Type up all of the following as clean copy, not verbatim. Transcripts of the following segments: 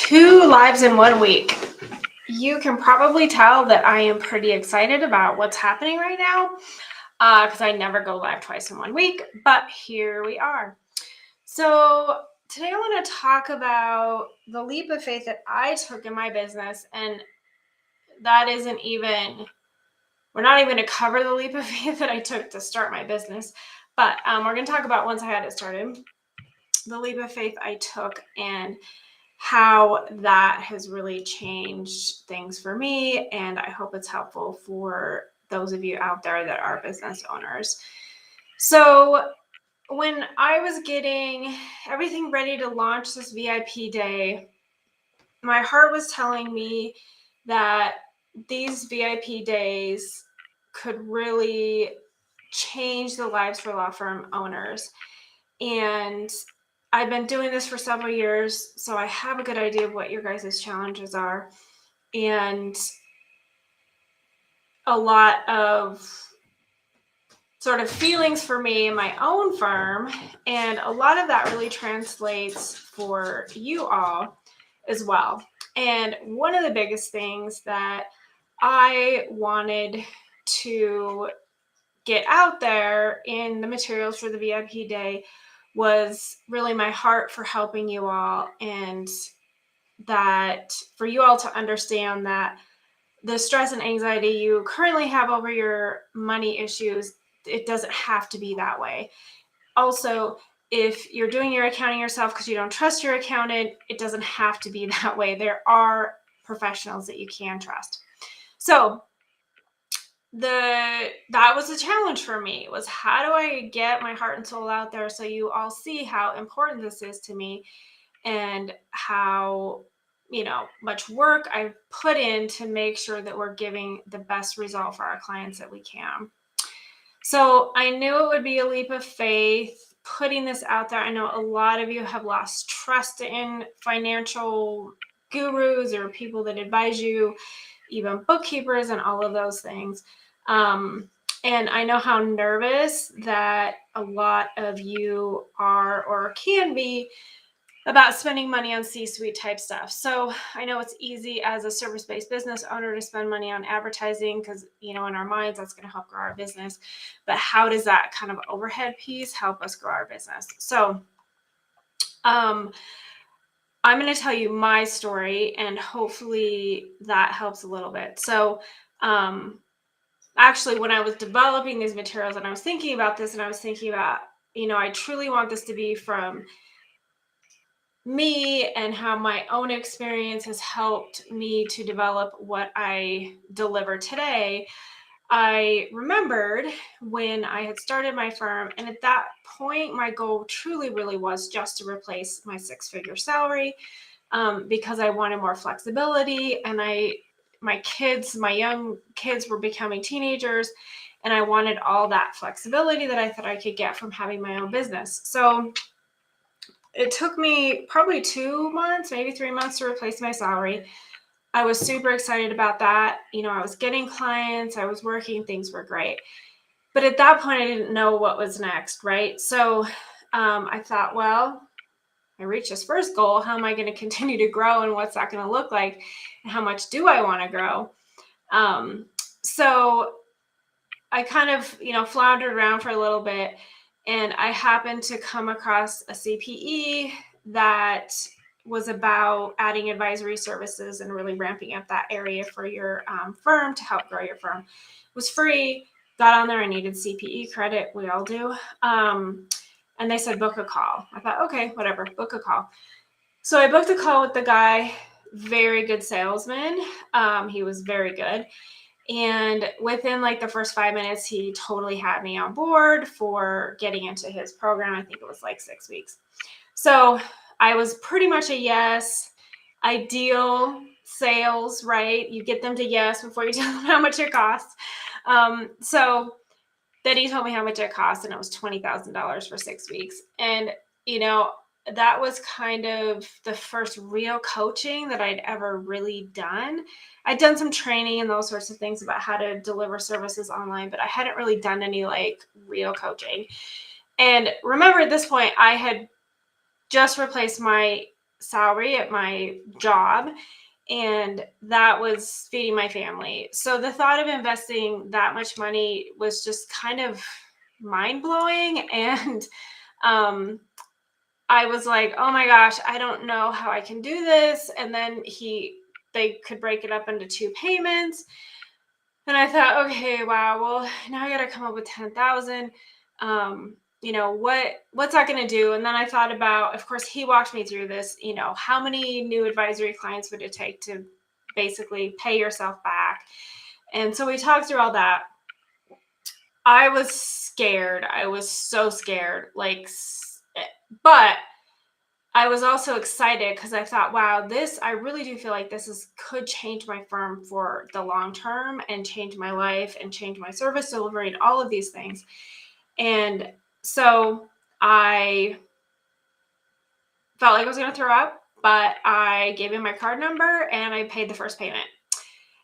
2 lives in 1 week. You can probably tell that I am pretty excited about what's happening right now, because I never go live twice in 1 week, but here we are. So today I want to talk about the leap of faith that I took in my business, and that isn't even, we're not even going to cover the leap of faith that I took to start my business, but we're going to talk about once I had it started, the leap of faith I took and how that has really changed things for me. And I hope it's helpful for those of you out there that are business owners. So when I was getting everything ready to launch this VIP day, my heart was telling me that these VIP days could really change the lives for law firm owners. And I've been doing this for several years, so I have a good idea of what your guys' challenges are. And a lot of sort of feelings for me in my own firm. And a lot of that really translates for you all as well. And one of the biggest things that I wanted to get out there in the materials for the VIP day was really my heart for helping you all, and that for you all to understand that the stress and anxiety you currently have over your money issues, it doesn't have to be that way. Also, if you're doing your accounting yourself because you don't trust your accountant, it doesn't have to be that way. There are professionals that you can trust. So that was a challenge for me, was how do I get my heart and soul out there so you all see how important this is to me, and how much work I've put in to make sure that we're giving the best result for our clients that we can. So I knew it would be a leap of faith putting this out there. I know a lot of you have lost trust in financial gurus or people that advise you, even bookkeepers and all of those things. And I know how nervous that a lot of you are or can be about spending money on C-suite type stuff. So I know it's easy as a service-based business owner to spend money on advertising because, in our minds, that's going to help grow our business. But how does that kind of overhead piece help us grow our business? So I'm going to tell you my story, and hopefully that helps a little bit. So actually, when I was developing these materials and I was thinking about this, and I was thinking about, I truly want this to be from me and how my own experience has helped me to develop what I deliver today. I remembered when I had started my firm, and at that point, my goal truly really was just to replace my 6-figure salary, because I wanted more flexibility, and my young kids were becoming teenagers, and I wanted all that flexibility that I thought I could get from having my own business. So it took me probably 2 months, maybe 3 months to replace my salary. I was super excited about that. I was getting clients, I was working, things were great. But at that point, I didn't know what was next, right? So I thought, well, I reached this first goal. How am I going to continue to grow, and what's that going to look like? And how much do I want to grow? So I kind of, floundered around for a little bit, and I happened to come across a CPE that was about adding advisory services and really ramping up that area for your firm to help grow your firm. It was free. Got on there. I needed CPE credit. We all do. And they said, book a call. I thought, okay, whatever, book a call. So I booked a call with the guy, very good salesman. He was very good. And within like the first 5 minutes, he totally had me on board for getting into his program. I think it was like 6 weeks. So I was pretty much a yes. Ideal sales, right? You get them to yes before you tell them how much it costs. So then he told me how much it cost, and it was $20,000 for 6 weeks. And, that was kind of the first real coaching that I'd ever really done. I'd done some training and those sorts of things about how to deliver services online, but I hadn't really done any like real coaching. And remember, at this point, I had just replaced my salary at my job, and that was feeding my family. So the thought of investing that much money was just kind of mind-blowing. And I was like, oh my gosh, I don't know how I can do this. And then they could break it up into 2 payments. And I thought, okay, wow, well, now I got to come up with 10,000. What's that going to do? And then I thought about, of course, he walked me through this, how many new advisory clients would it take to basically pay yourself back? And so we talked through all that. I was scared. I was so scared, but I was also excited because I thought, wow, I really do feel like could change my firm for the long term and change my life and change my service delivery and all of these things. And so I felt like I was going to throw up, but I gave him my card number and I paid the first payment.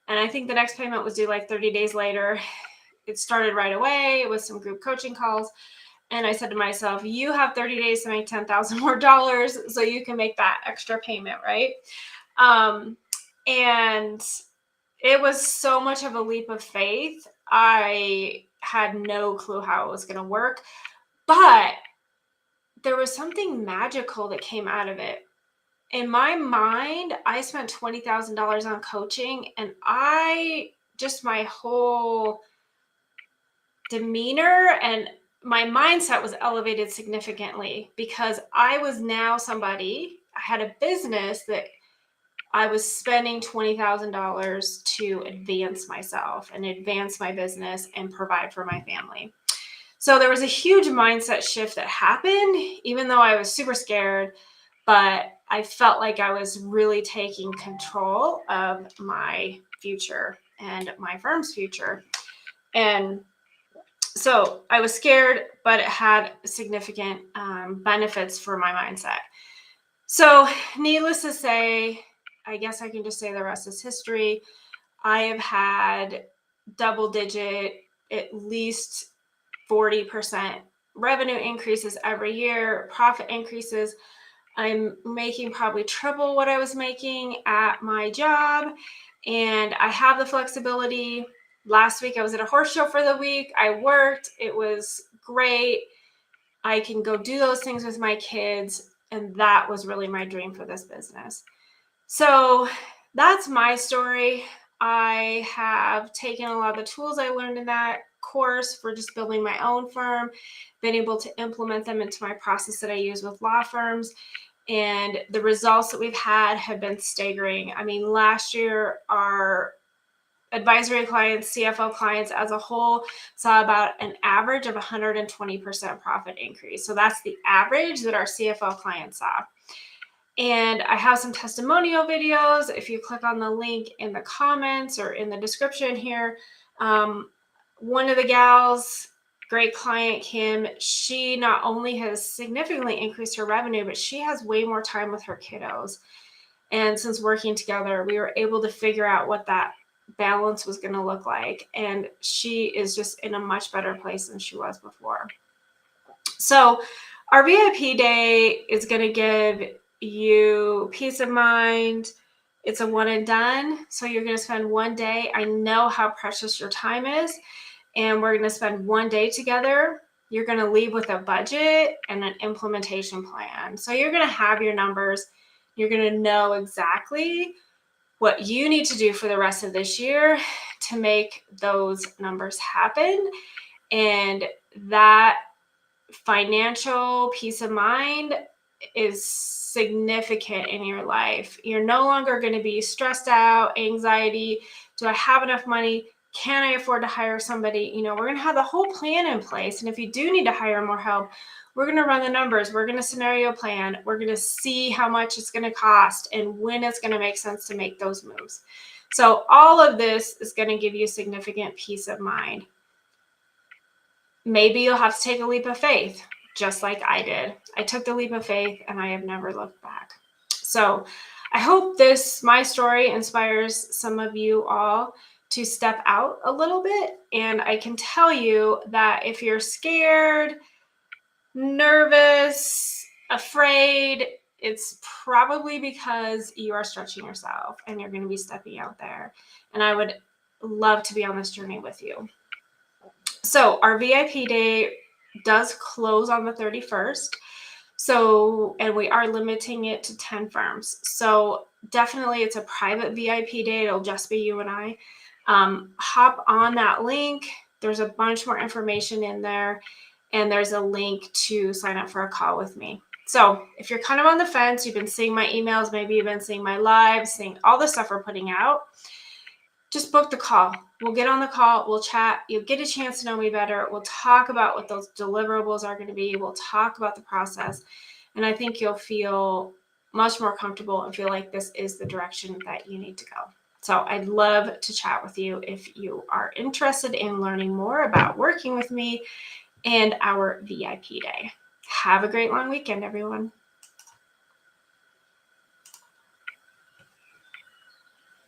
And I think the next payment was due like 30 days later. It started right away with some group coaching calls. And I said to myself, you have 30 days to make $10,000 more so you can make that extra payment, right? And it was so much of a leap of faith. I had no clue how it was going to work, but there was something magical that came out of it. In my mind, I spent $20,000 on coaching, and my whole demeanor and my mindset was elevated significantly because I was now I had a business that I was spending $20,000 to advance myself and advance my business and provide for my family. So there was a huge mindset shift that happened, even though I was super scared, but I felt like I was really taking control of my future and my firm's future. And so I was scared, but it had significant benefits for my mindset. So needless to say, I guess I can just say the rest is history. I have had double-digit, at least 40% revenue increases every year, profit increases. I'm making probably triple what I was making at my job, and I have the flexibility. Last week I was at a horse show for the week. I worked. It was great. I can go do those things with my kids, and that was really my dream for this business. So that's my story. I have taken a lot of the tools I learned in that course for just building my own firm, been able to implement them into my process that I use with law firms. And the results that we've had have been staggering. I mean, last year, our advisory clients, CFO clients as a whole saw about an average of 120% profit increase. So that's the average that our CFO clients saw. And I have some testimonial videos. If you click on the link in the comments or in the description here, one of the gals, great client, Kim, she not only has significantly increased her revenue, but she has way more time with her kiddos. And since working together, we were able to figure out what that balance was going to look like. And she is just in a much better place than she was before. So our VIP day is going to give you peace of mind. It's a one and done. So you're going to spend one day. I know how precious your time is. And we're going to spend one day together. You're going to leave with a budget and an implementation plan. So you're going to have your numbers. You're going to know exactly what you need to do for the rest of this year to make those numbers happen. And that financial peace of mind is significant in your life. You're no longer going to be stressed out, anxiety. Do I have enough money? Can I afford to hire somebody? We're going to have the whole plan in place. And if you do need to hire more help, we're going to run the numbers. We're going to scenario plan. We're going to see how much it's going to cost and when it's going to make sense to make those moves. So all of this is going to give you significant peace of mind. Maybe you'll have to take a leap of faith, just like I did. I took the leap of faith and I have never looked back. So I hope my story inspires some of you all to step out a little bit. And I can tell you that if you're scared, nervous, afraid, it's probably because you are stretching yourself and you're going to be stepping out there. And I would love to be on this journey with you. So our VIP day does close on the 31st. So, and we are limiting it to 10 firms. So definitely it's a private VIP day. It'll just be you and I. Hop on that link. There's a bunch more information in there. And there's a link to sign up for a call with me. So if you're kind of on the fence, you've been seeing my emails, maybe you've been seeing my lives, seeing all the stuff we're putting out, just book the call. We'll get on the call. We'll chat. You'll get a chance to know me better. We'll talk about what those deliverables are going to be. We'll talk about the process. And I think you'll feel much more comfortable and feel like this is the direction that you need to go. So I'd love to chat with you if you are interested in learning more about working with me and our VIP day. Have a great long weekend, everyone.